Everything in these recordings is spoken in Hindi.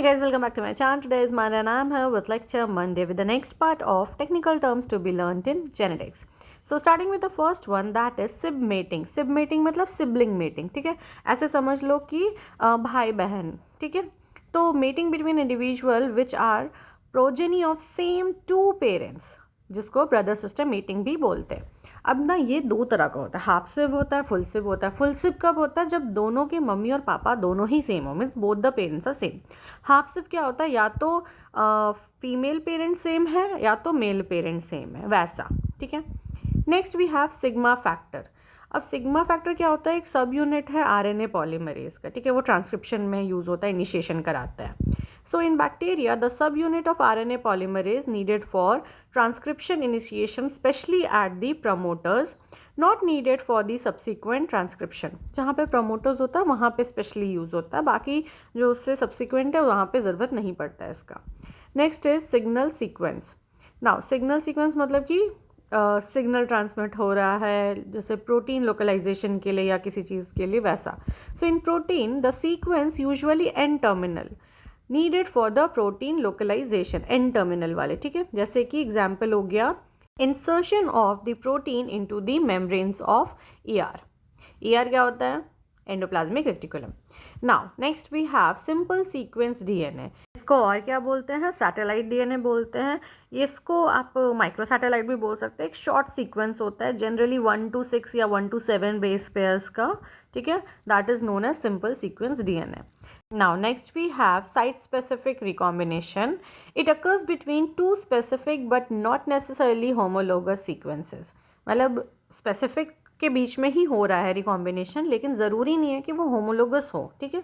Hey guys, welcome back to my channel. Today is Monday and I'm here with lecture Monday with the next part of technical terms to be learnt in genetics. So starting with the first one, that is sib mating. Sib mating मतलब sibling mating, ठीक है. ऐसे समझ लो कि भाई बहन, ठीक है. तो mating between individual which are progeny of same two parents, जिसको ब्रदर सिस्टर मीटिंग भी बोलते हैं. अब ना ये दो तरह का होता है, हाफ सिब होता है, फुल सिब होता है. फुल सिब कब होता है? जब दोनों के मम्मी और पापा दोनों ही सेम हो, means both the parents are same. Half sib क्या होता है? या तो फीमेल पेरेंट सेम है या तो मेल पेरेंट सेम है, वैसा. ठीक है. Next we have sigma factor. अब सिग्मा फैक्टर क्या होता है? एक सब यूनिट है आरएनए पॉलीमरेज का. ठीक है. वो ट्रांसक्रिप्शन में यूज होता है, इनिशिएशन कराता है. So in bacteria, the subunit of RNA polymerase needed for transcription initiation, especially at the promoters, not needed for the subsequent transcription. जहाँ पे promoters होता है वहाँ पे specially use होता है, बाकी जो उससे subsequent है वहाँ पे ज़रूरत नहीं पड़ता है इसका. Next is signal sequence. Now signal sequence मतलब कि सिग्नल ट्रांसमिट हो रहा है जैसे प्रोटीन लोकलाइजेशन के लिए या किसी चीज़ के लिए, वैसा. So in protein the sequence usually N terminal needed for the protein localization, N terminal वाले. ठीक है. जैसे कि एग्जाम्पल हो गया insertion of the protein into the membranes of ER. ER क्या होता है? Endoplasmic reticulum. Now next we have simple sequence DNA. इसको और क्या बोलते हैं? सैटेलाइट डीएनए बोलते हैं. इसको आप माइक्रो सैटेलाइट भी बोल सकते हैं. एक शॉर्ट सीक्वेंस होता है जनरली 1 to 6 या 1 to 7 बेस पेयर्स का. ठीक है. That is known as simple sequence DNA. Now next we have site-specific recombination. It occurs between two specific but not necessarily homologous sequences. मतलब specific के बीच में ही हो रहा है रिकॉम्बिनेशन, लेकिन ज़रूरी नहीं है कि वो होमोलोगस हो. ठीक है.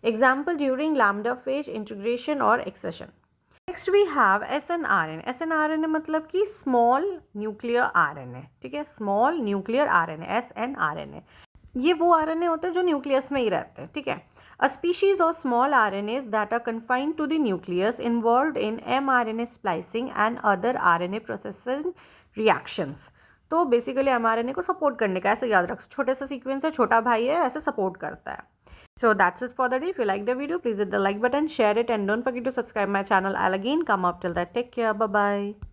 Example during lambda phage integration और excision. Next we have SNRNA. SNRNA मतलब कि स्मॉल न्यूक्लियर आरएनए. ठीक है. Small nuclear RNA, SNRNA. ये वो आरएनए होते हैं जो न्यूक्लियस में ही रहते हैं. ठीक है. A species of small RNAs that are confined to the nucleus involved in mRNA splicing and other RNA processing reactions. तो बेसिकली mRNA को सपोर्ट करने का, ऐसे याद रखो, छोटे से सीक्वेंस है, छोटा भाई है, ऐसे सपोर्ट करता है. So that's it for the day. If you like the video, please hit the like button, share it, and don't forget to subscribe my channel. I'll again come up till that. Take care. Bye bye.